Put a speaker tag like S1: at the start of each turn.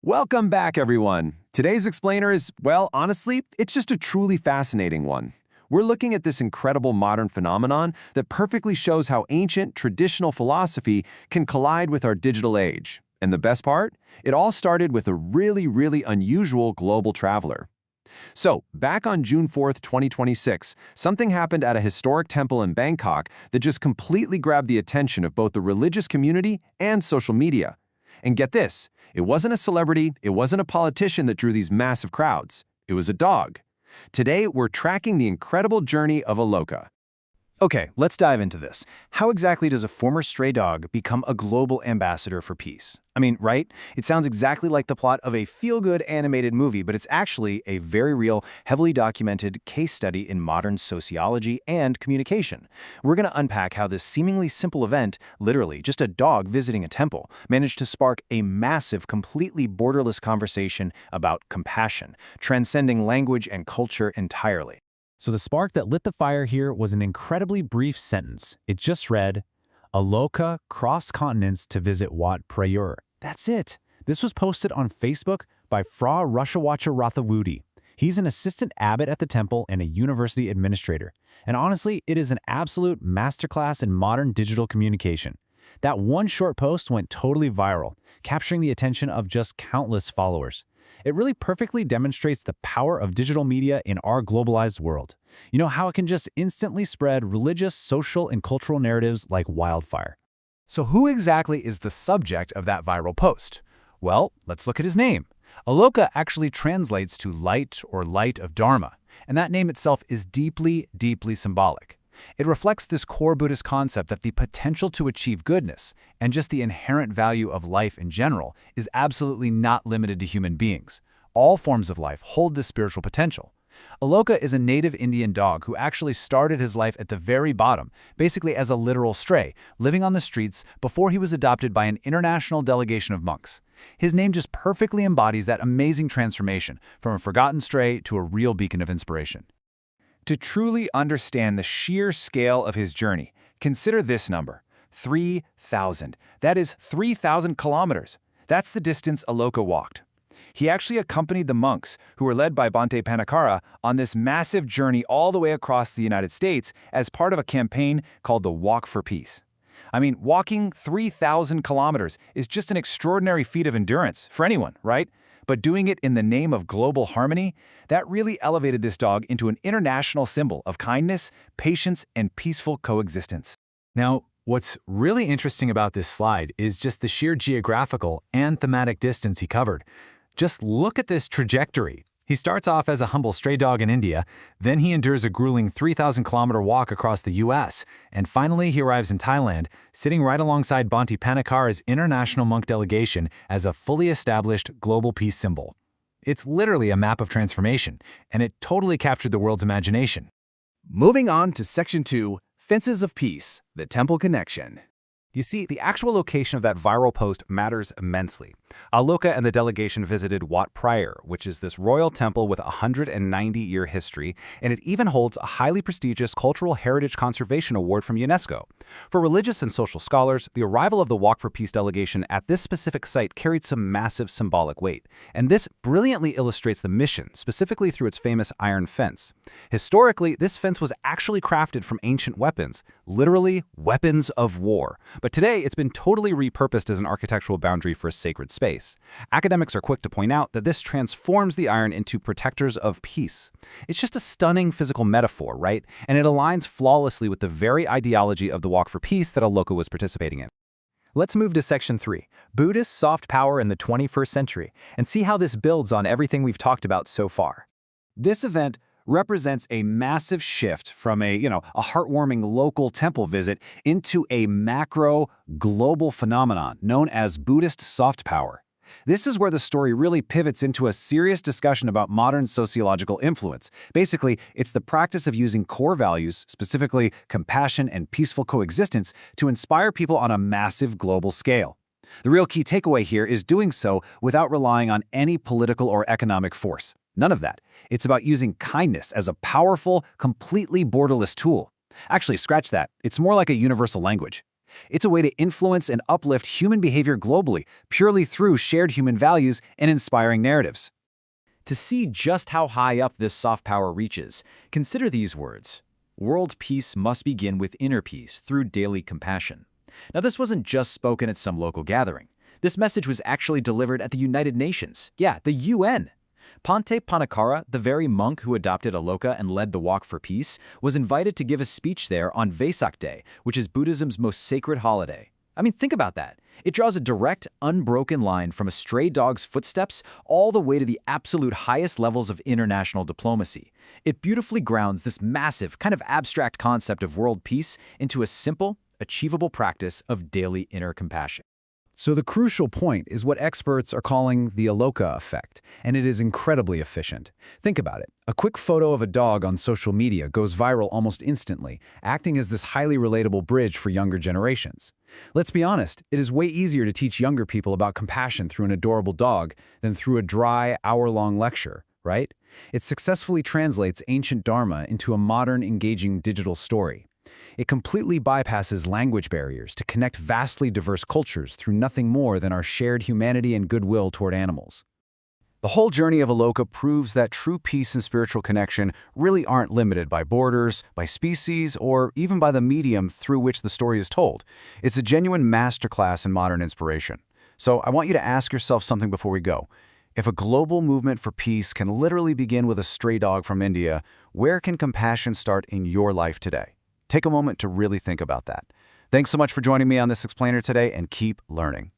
S1: Welcome back, everyone. Today's explainer is, well, honestly, it's just a truly fascinating one. We're looking at this incredible modern phenomenon that perfectly shows how ancient, traditional philosophy can collide with our digital age. And the best part? It all started with a really unusual global traveler. So, back on June 4th, 2026, something happened at a historic temple in Bangkok that just completely grabbed the attention of both the religious community and social media. And get this, it wasn't a celebrity, it wasn't a politician that drew these massive crowds. It was a dog. Today, we're tracking the incredible journey of Aloka.
S2: Okay, let's dive into this. How exactly does a former stray dog become a global ambassador for peace? I mean, right? It sounds exactly like the plot of a feel-good animated movie, but it's actually a very real, heavily documented case study in modern sociology and communication. We're going to unpack how this seemingly simple event, literally just a dog visiting a temple, managed to spark a massive, completely borderless conversation about compassion, transcending language and culture entirely.
S3: So the spark that lit the fire here was an incredibly brief sentence. It just read, Aloka crossed continents to visit Wat Prayurawongsawat. That's it. This was posted on Facebook by Fra Worawihan. He's an assistant abbot at the temple and a university administrator. And honestly, it is an absolute masterclass in modern digital communication. That one short post went totally viral, capturing the attention of just countless followers. It really perfectly demonstrates the power of digital media in our globalized world. You know how it can just instantly spread religious, social, and cultural narratives like wildfire.
S2: So who exactly is the subject of that viral post? Well, let's look at his name. Aloka actually translates to light or light of Dharma, and that name itself is deeply symbolic. It reflects this core Buddhist concept that the potential to achieve goodness and just the inherent value of life in general is absolutely not limited to human beings. All forms of life hold this spiritual potential. Aloka is a native Indian dog who actually started his life at the very bottom, basically as a literal stray, living on the streets before he was adopted by an international delegation of monks. His name just perfectly embodies that amazing transformation from a forgotten stray to a real beacon of inspiration. To truly understand the sheer scale of his journey, consider this number, 3,000. That is 3,000 kilometers. That's the distance Aloka walked. He actually accompanied the monks, who were led by Bhante Panakara, on this massive journey all the way across the United States as part of a campaign called the Walk for Peace. I mean, walking 3,000 kilometers is just an extraordinary feat of endurance for anyone, right? But doing it in the name of global harmony, that really elevated this dog into an international symbol of kindness, patience, and peaceful coexistence.
S3: Now, what's really interesting about this slide is just the sheer geographical and thematic distance he covered. Just look at this trajectory. He starts off as a humble stray dog in India, then he endures a grueling 3,000-kilometer walk across the US, and finally he arrives in Thailand, sitting right alongside Bhante Panakara's international monk delegation as a fully established global peace symbol. It's literally a map of transformation, and it totally captured the world's imagination.
S2: Moving on to Section 2, Fences of Peace, the Temple Connection. You see, the actual location of that viral post matters immensely. Aloka and the delegation visited Wat Prayurawongsawat, which is this royal temple with a 190-year history, and it even holds a highly prestigious Cultural Heritage Conservation Award from UNESCO. For religious and social scholars, the arrival of the Walk for Peace delegation at this specific site carried some massive symbolic weight, and this brilliantly illustrates the mission, specifically through its famous iron fence. Historically, this fence was actually crafted from ancient weapons, literally weapons of war. But today, it's been totally repurposed as an architectural boundary for a sacred space. Academics are quick to point out that this transforms the iron into protectors of peace. It's just a stunning physical metaphor, right? And it aligns flawlessly with the very ideology of the Walk for Peace that Aloka was participating in.
S3: Let's move to Section 3, Buddhist soft power in the 21st century, and see how this builds on everything we've talked about so far.
S2: This event represents a massive shift from a heartwarming local temple visit into a macro global phenomenon known as Buddhist soft power. This is where the story really pivots into a serious discussion about modern sociological influence. Basically, it's the practice of using core values, specifically compassion and peaceful coexistence, to inspire people on a massive global scale. The real key takeaway here is doing so without relying on any political or economic force. None of that. It's about using kindness as a powerful, completely borderless tool. Actually, scratch that. It's more like a universal language. It's a way to influence and uplift human behavior globally, purely through shared human values and inspiring narratives. To see just how high up this soft power reaches, consider these words. World peace must begin with inner peace through daily compassion. Now, this wasn't just spoken at some local gathering. This message was actually delivered at the United Nations. Yeah, the UN. Ponte Panakara, the very monk who adopted Aloka and led the Walk for Peace, was invited to give a speech there on Vesak Day, which is Buddhism's most sacred holiday. I mean, think about that. It draws a direct, unbroken line from a stray dog's footsteps all the way to the absolute highest levels of international diplomacy. It beautifully grounds this massive, kind of abstract concept of world peace into a simple, achievable practice of daily inner compassion.
S3: So the crucial point is what experts are calling the Aloka effect, and it is incredibly efficient. Think about it. A quick photo of a dog on social media goes viral almost instantly, acting as this highly relatable bridge for younger generations. Let's be honest, it is way easier to teach younger people about compassion through an adorable dog than through a dry, hour-long lecture, right? It successfully translates ancient Dharma into a modern, engaging digital story. It completely bypasses language barriers to connect vastly diverse cultures through nothing more than our shared humanity and goodwill toward animals. The whole journey of Aloka proves that true peace and spiritual connection really aren't limited by borders, by species, or even by the medium through which the story is told. It's a genuine masterclass in modern inspiration. So I want you to ask yourself something before we go. If a global movement for peace can literally begin with a stray dog from India, where can compassion start in your life today? Take a moment to really think about that. Thanks so much for joining me on this explainer today, and keep learning.